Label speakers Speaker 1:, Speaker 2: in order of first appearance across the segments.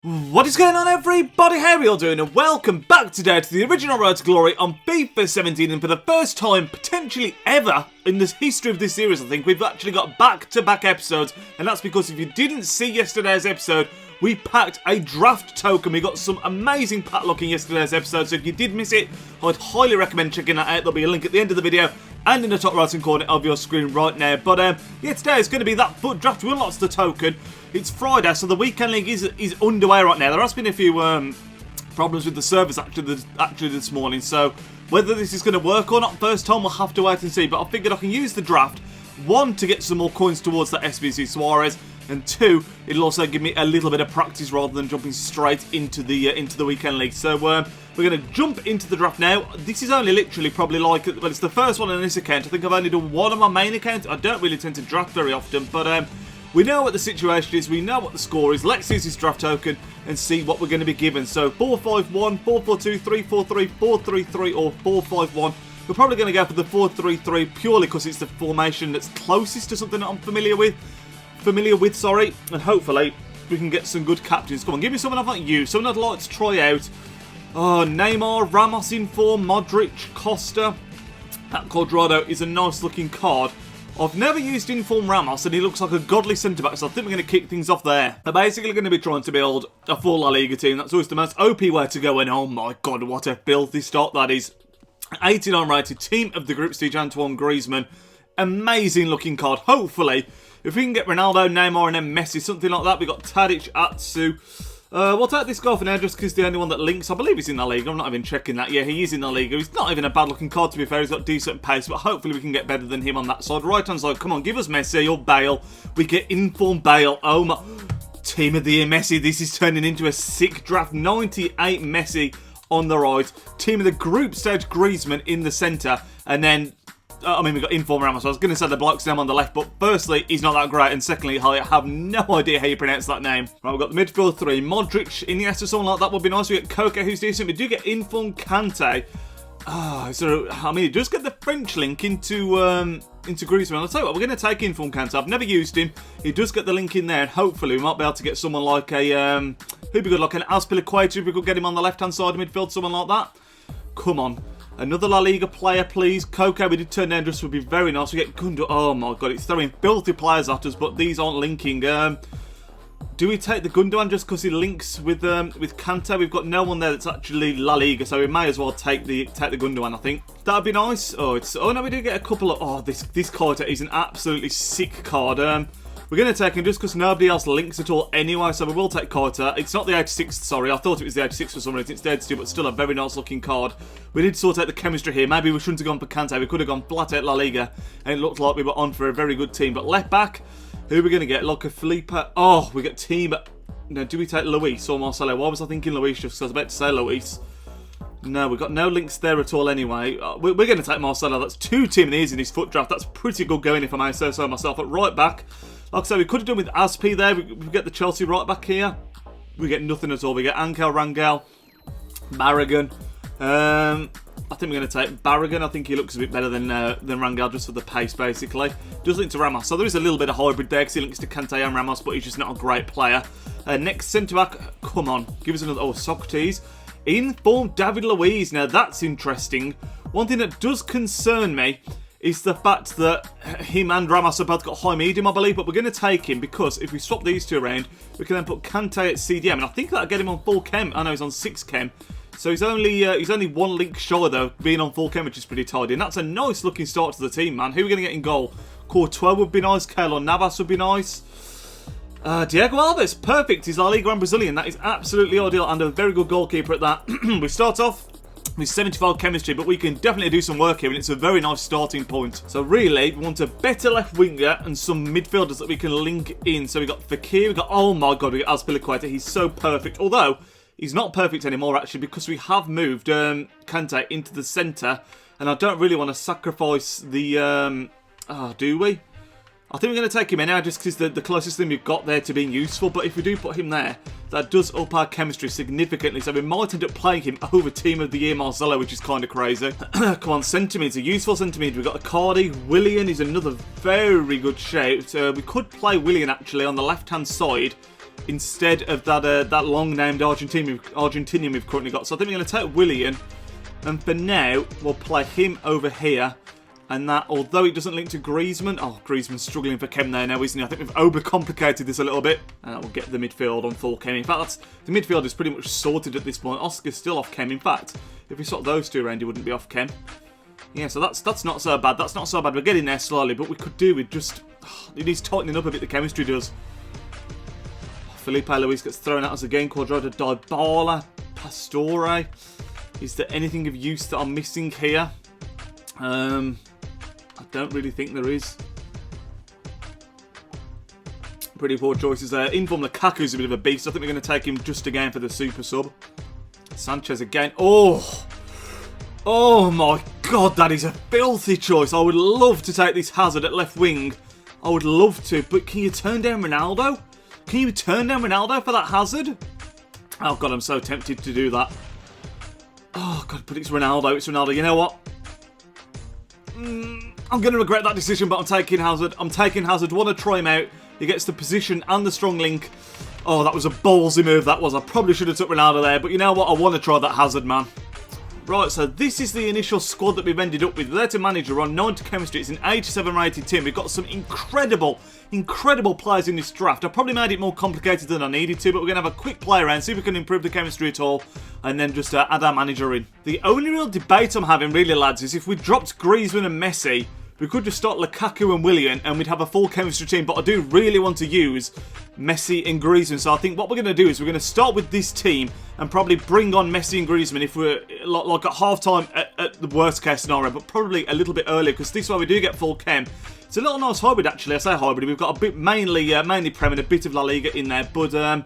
Speaker 1: What is going on, everybody? How are you all doing? And welcome back today to the original Road to Glory on FIFA 17. And for the first time, potentially ever, in the history of this series, I think, we've actually got back-to-back episodes. And that's because if you didn't see yesterday's episode, we packed a draft token. We got some amazing padlock in yesterday's episode. So if you did miss it, I'd highly recommend checking that out. There'll be a link at the end of the video and in the top right hand corner of your screen right now. But yeah, today is going to be that foot draft. We unlocked the token. It's Friday, so the weekend league is underway right now. There has been a few problems with the servers actually this morning, so whether this is going to work or not first time, we'll have to wait and see. But I figured I can use the draft, one, to get some more coins towards that SBC Suarez, and two, it'll also give me a little bit of practice rather than jumping straight into the weekend league. So we're going to jump into the draft now. This is only literally probably like, well, it's the first one on this account. I think I've only done one on my main account. I don't really tend to draft very often, but we know what the situation is, we know what the score is. Let's use this draft token and see what we're going to be given. So 4-5-1, 4-4-2, 3-4-3, 4-3-3 or 4-5-1. We're probably going to go for the 4-3-3 purely because it's the formation that's closest to something that I'm familiar with, and hopefully we can get some good captains. Come on, give me someone I've not used, someone I'd like to try out. Oh, Neymar, Ramos in form, Modric, Costa. That Cuadrado is a nice looking card. I've never used Inform Ramos and he looks like a godly centre-back, so I think we're going to kick things off there. We're basically going to be trying to build a full La Liga team. That's always the most OP way to go, and oh my god, what a filthy start that is. 89 rated, team of the group stage, Antoine Griezmann. Amazing looking card. Hopefully, if we can get Ronaldo, Neymar and then Messi, something like that. We've got Tadic, Atsu. We'll take this guy for now just because the only one that links. I believe he's in the Liga. I'm not even checking that. Yeah, he is in the Liga. He's not even a bad looking card, to be fair. He's got decent pace, but hopefully we can get better than him on that side. Right hand side, come on, give us Messi or Bale. We get Inform Bale. Oh my. Team of the year Messi. This is turning into a sick draft. 98 Messi on the right. Team of the group stage Griezmann in the centre. And then we've got Inform Ramos. I was going to say the bloke's name on the left, but firstly, he's not that great, and secondly, I have no idea how you pronounce that name. Right, we've got the midfield three. Modric, Iniesta, someone like that would be nice. We get Koke, who's decent. We do get Inform Kante. He does get the French link into Griezmann. I'll tell you what, we're going to take Inform Kante. I've never used him. He does get the link in there, and hopefully we might be able to get someone like who'd be good, like an Azpilicueta, if we could get him on the left-hand side of midfield, someone like that. Come on. Another La Liga player, please. Coco, we did turn down, just would be very nice. We get Gundu. Oh my god, it's throwing filthy players at us, but these aren't linking. Do we take the Gundogan just because he links with Kante? We've got no one there that's actually La Liga, so we may as well take the Gundogan, I think. That'd be nice. Oh no, we do get a couple of. Oh, this card is an absolutely sick card. We're going to take him just because nobody else links at all anyway, so we will take Carter. It's not the 86th, sorry. I thought it was the 86th for some reason. It's the 82, but still a very nice looking card. We did sort out the chemistry here. Maybe we shouldn't have gone for Kante. We could have gone flat out La Liga, and it looked like we were on for a very good team. But left back, who are we going to get? Like a Felipe. Oh, we get team. No, do we take Luis or Marcelo? Why was I thinking Luis just because I was about to say Luis? No, we've got no links there at all anyway. We're going to take Marcelo. That's two team and in his foot draft. That's pretty good going, if I may say so myself. At right back, like I said, we could have done with Aspi there. We get the Chelsea right back here. We get nothing at all. We get Ankel Rangel, Barragan. I think we're going to take Barragan. I think he looks a bit better than Rangel just for the pace, basically. Does link to Ramos. So there is a little bit of hybrid there because he links to Kante and Ramos, but he's just not a great player. Next centre-back, come on. Give us another. Oh, Socrates. Inform David Luiz. Now, that's interesting. One thing that does concern me is the fact that him and Ramos have both got high medium, I believe, but we're going to take him because if we swap these two around, we can then put Kante at CDM, and I think that'll get him on full chem. I know he's on 6 chem, so he's only one link shy, though, being on full chem, which is pretty tidy, and that's a nice looking start to the team, man. Who are we going to get in goal? Courtois would be nice, Keylor Navas would be nice. Diego Alves, perfect. He's La Liga and Brazilian. That is absolutely ideal, and a very good goalkeeper at that. We start off with 75 chemistry, but we can definitely do some work here, and it's a very nice starting point. So really, we want a better left winger and some midfielders that we can link in. So we got Fekir, we got, oh my god, we got Azpilicueta. He's so perfect. Although, he's not perfect anymore, actually, because we have moved Kante into the centre, and I don't really want to sacrifice the, do we? I think we're going to take him in now just because the closest thing we've got there to being useful. But if we do put him there, that does up our chemistry significantly. So we might end up playing him over Team of the Year Marcelo, which is kind of crazy. Come on, centre-mid. A useful centre-mid. We've got Icardi. Willian is another very good shape. We could play Willian, actually, on the left-hand side. instead of that long-named Argentinian we've currently got. So I think we're going to take Willian, and for now, we'll play him over here. And that, although it doesn't link to Griezmann... Oh, Griezmann's struggling for chem there now, isn't he? I think we've overcomplicated this a little bit. And that will get the midfield on full chem. In fact, the midfield is pretty much sorted at this point. Oscar's still off chem. In fact, if we swap those two around, he wouldn't be off chem. Yeah, so that's not so bad. That's not so bad. We're getting there slowly, but we could do with just... it needs tightening up a bit, the chemistry does. Felipe Luis gets thrown out as a game. Quadrado, Dybala, Pastore. Is there anything of use that I'm missing here? I don't really think there is. Pretty poor choices there. Inform Lukaku's a bit of a beast. I think we're going to take him just again for the super sub. Sanchez again. Oh! Oh my god, that is a filthy choice. I would love to take this Hazard at left wing. I would love to, but can you turn down Ronaldo? Can you turn down Ronaldo for that Hazard? Oh god, I'm so tempted to do that. Oh god, but it's Ronaldo. It's Ronaldo. You know what? I'm going to regret that decision, but I'm taking Hazard. I'm taking Hazard. Want to try him out. He gets the position and the strong link. Oh, that was a ballsy move, that was. I probably should have took Ronaldo there, but you know what? I want to try that Hazard, man. Right, so this is the initial squad that we've ended up with. Without a manager on 90 chemistry. It's an 87 rated team. We've got some incredible players in this draft. I probably made it more complicated than I needed to, but we're going to have a quick play around, see if we can improve the chemistry at all, and then just add our manager in. The only real debate I'm having, really, lads, is if we dropped Griezmann and Messi, we could just start Lukaku and Willian, and we'd have a full chemistry team, but I do really want to use Messi and Griezmann. So I think what we're going to do is we're going to start with this team and probably bring on Messi and Griezmann if we're like at half-time at the worst-case scenario, but probably a little bit earlier, because this way we do get full chem. It's a little nice hybrid, actually. I say hybrid. We've got a bit mainly Prem and a bit of La Liga in there, but I'm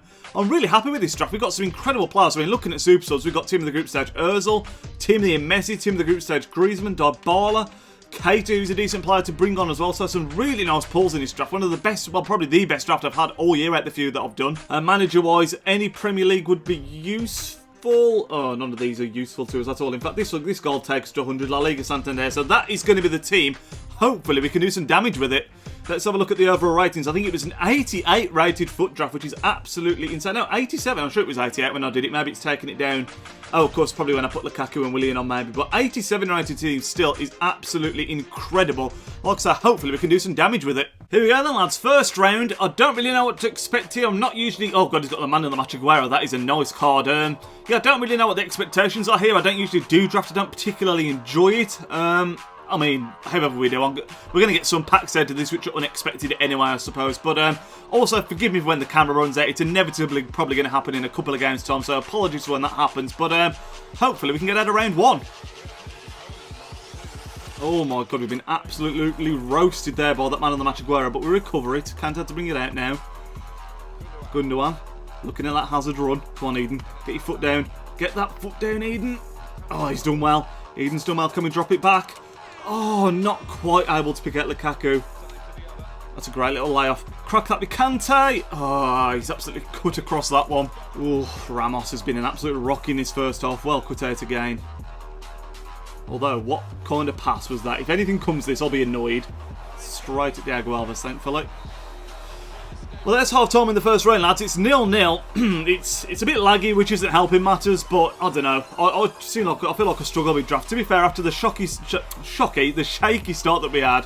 Speaker 1: really happy with this draft. We've got some incredible players. I mean, looking at super subs, we've got team of the group stage Ozil, team of the Messi, team of the group stage Griezmann, Dybala, Keita, who's a decent player to bring on as well. So some really nice pulls in this draft. One of the best, well, probably the best draft I've had all year out the few that I've done. Manager-wise, any Premier League would be useful. Oh, none of these are useful to us at all. In fact, this goal takes to 100 La Liga Santander. So that is going to be the team. Hopefully, we can do some damage with it. Let's have a look at the overall ratings. I think it was an 88 rated foot draft, which is absolutely insane. No, 87. I'm sure it was 88 when I did it. Maybe it's taken it down. Oh, of course, probably when I put Lukaku and Willian on, maybe. But 87 rated team still is absolutely incredible. Like I say, hopefully we can do some damage with it. Here we go then, lads. First round. I don't really know what to expect here. I'm not usually... Oh, God, he's got the man of the match, Aguero. That is a nice card. Yeah, I don't really know what the expectations are here. I don't usually do drafts. I don't particularly enjoy it. I mean, however we do, we're going to get some packs out of this, which are unexpected anyway, I suppose. But also, forgive me for when the camera runs out. It's inevitably probably going to happen in a couple of games' time, so apologies for when that happens. But hopefully we can get out of round one. Oh my god, we've been absolutely roasted there by that man on the match, Aguero. But we recover it. Can't have to bring it out now. Gundogan, looking at that Hazard run. Come on, Eden. Get your foot down. Get that foot down, Eden. Oh, he's done well. Eden's done well. Can we drop it back? Oh, not quite able to pick out Lukaku. That's a great little layoff. Crack that with Kante. Oh, he's absolutely cut across that one. Oh, Ramos has been an absolute rock in this first half. Well cut out again. Although, what kind of pass was that? If anything comes this, I'll be annoyed. Straight at Diego Alves, thankfully. Well, that's half-time in the first round, lads. It's 0-0. It's a bit laggy, which isn't helping matters, but I don't know. I feel like I struggle with draft. To be fair, after the shaky start that we had,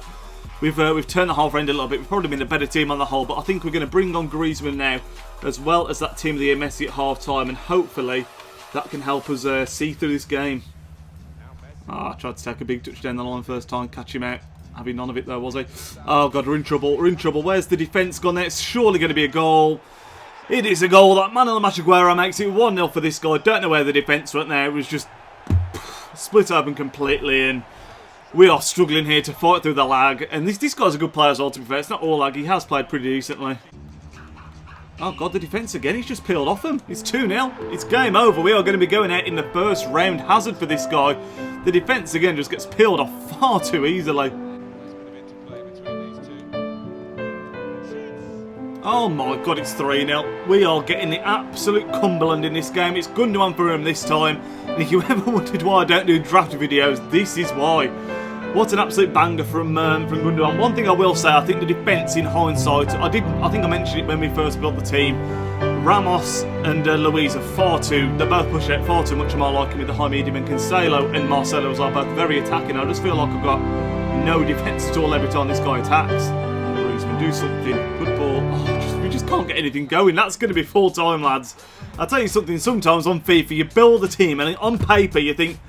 Speaker 1: we've turned the half round a little bit. We've probably been a better team on the whole, but I think we're going to bring on Griezmann now, as well as that team of the year Messi at half-time, and hopefully that can help us see through this game. I tried to take a big touch down the line first time, catch him out. Having none of it though, was he? Oh god, we're in trouble. We're in trouble. Where's the defence gone there? It's surely going to be a goal. It is a goal. That man on the match, Aguero, makes it 1-0 for this guy. Don't know where the defence went there. It was just split open completely, and we are struggling here to fight through the lag. And this guy's a good player as well, to be fair. It's not all lag. He has played pretty decently. Oh god, the defence again. He's just peeled off him. It's 2-0. It's game over. We are going to be going out in the first round. Hazard for this guy. The defence again just gets peeled off far too easily. Oh my god, it's 3-0. We are getting the absolute Cumberland in this game. It's Gundogan for him this time. And if you ever wondered why I don't do draft videos, this is why. What an absolute banger from Gundogan. One thing I will say, I think the defence in hindsight, I think I mentioned it when we first built the team. Ramos and Luis are they both push out far too much of my liking with the high medium, and Cancelo and Marcelo are both very attacking. I just feel like I've got no defence at all every time this guy attacks. Luis can do something. Good ball. We just can't get anything going. That's going to be full time, lads. I'll tell you something, sometimes on FIFA you build a team and on paper you think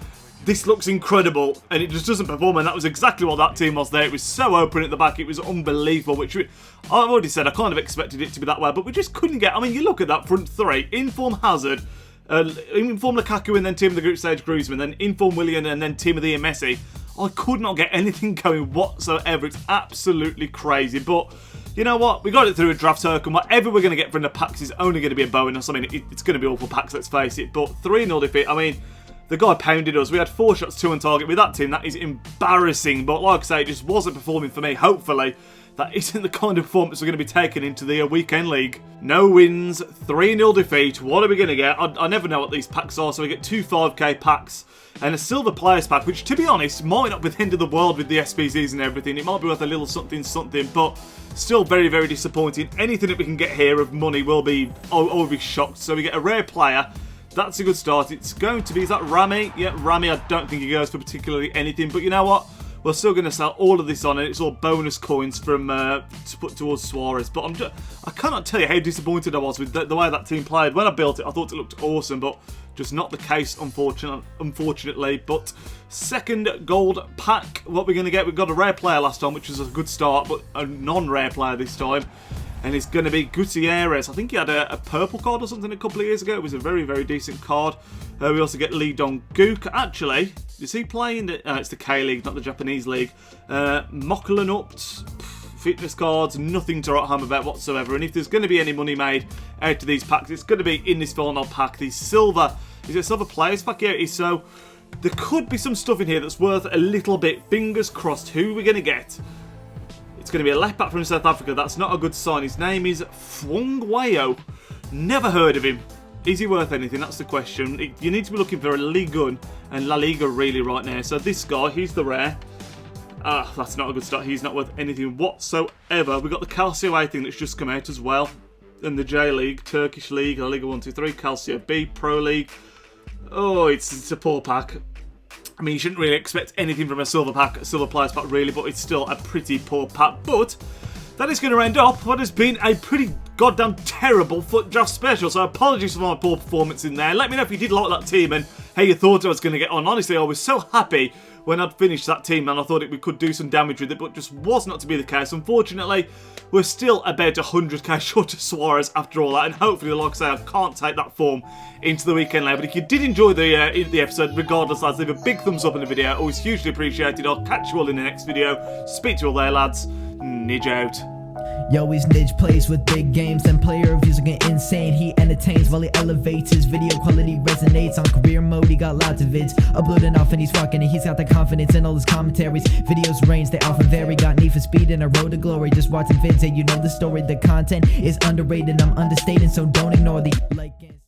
Speaker 1: this looks incredible and it just doesn't perform, and that was exactly what that team was there. It was so open at the back, it was unbelievable, which I've already said I kind of expected it to be that way, but we just couldn't get, I mean, you look at that front three, in-form Hazard, in-form Lukaku and then team of the group stage Griezmann, then in-form Willian and then team of the year Messi. I could not get anything going whatsoever. It's absolutely crazy, but you know what? We got it through a draft token. Whatever we're going to get from the packs is only going to be a bonus. I mean, it's going to be awful packs, let's face it, but 3-0 defeat, I mean, the guy pounded us. We had 4 shots, 2 on target. With that team, that is embarrassing. But like I say, it just wasn't performing for me. Hopefully, that isn't the kind of performance we're going to be taking into the weekend league. No wins, 3-0 defeat. What are we going to get? I never know what these packs are. So we get 2 5k packs and a silver players pack, which, to be honest, might not be the end of the world with the SPCs and everything. It might be worth a little something, but still very, very disappointing. Anything that we can get here of money will be, I'll be shocked. So we get a rare player. That's a good start. It's going to be, is that Rami? Yeah, Rami, I don't think he goes for particularly anything, but you know what? We're still going to sell all of this on, and it's all bonus coins from to put towards Suarez. But I cannot tell you how disappointed I was with the way that team played. When I built it, I thought it looked awesome, but just not the case, unfortunately. But second gold pack, what we're going to get, we got a rare player last time, which was a good start, but a non-rare player this time. And it's going to be Gutierrez. I think he had a purple card or something a couple of years ago. It was a very, very decent card. We also get Lee Dong-gook. Actually, is he playing? It's the K-League, not the Japanese league. Moklenupt, fitness cards, nothing to write home about whatsoever. And if there's going to be any money made out of these packs, it's going to be in this final pack. The silver, is it silver players pack? Yeah, it is. So there could be some stuff in here that's worth a little bit. Fingers crossed. Who are we going to get? It's going to be a left back from South Africa. That's not a good sign. His name is Fwongwayo. Never heard of him. Is he worth anything? That's the question. You need to be looking for a Ligue 1 and La Liga really right now. So this guy, he's the rare. That's not a good start. He's not worth anything whatsoever. We've got the Calcio A thing that's just come out as well. And the J League, Turkish League, La Liga 1, 2, 3, Calcio B, Pro League. Oh, it's a poor pack. I mean, you shouldn't really expect anything from a silver players pack really, but it's still a pretty poor pack. But that is going to end up what has been a pretty goddamn terrible FUT Draft special. So apologies for my poor performance in there. Let me know if you did like that team and how you thought I was going to get on. Honestly, I was so happy when I'd finished that team and I thought we could do some damage with it, but just was not to be the case. Unfortunately, we're still about 100k short of Suarez after all that, and hopefully, like I say, I can't take that form into the weekend later. But if you did enjoy the episode, regardless, lads, leave a big thumbs up in the video. Always hugely appreciated. I'll catch you all in the next video. Speak to you all there, lads. Nidge out.
Speaker 2: Yo, he's Nidge, plays with big games and player reviews are getting insane. He entertains while he elevates, his video quality resonates. On career mode, he got lots of vids uploading off and he's rocking it. He's got the confidence in all his commentaries. Videos range, they often vary. Got need for speed and a road to glory. Just watching vids and you know the story. The content is underrated, I'm understating, so don't ignore the like and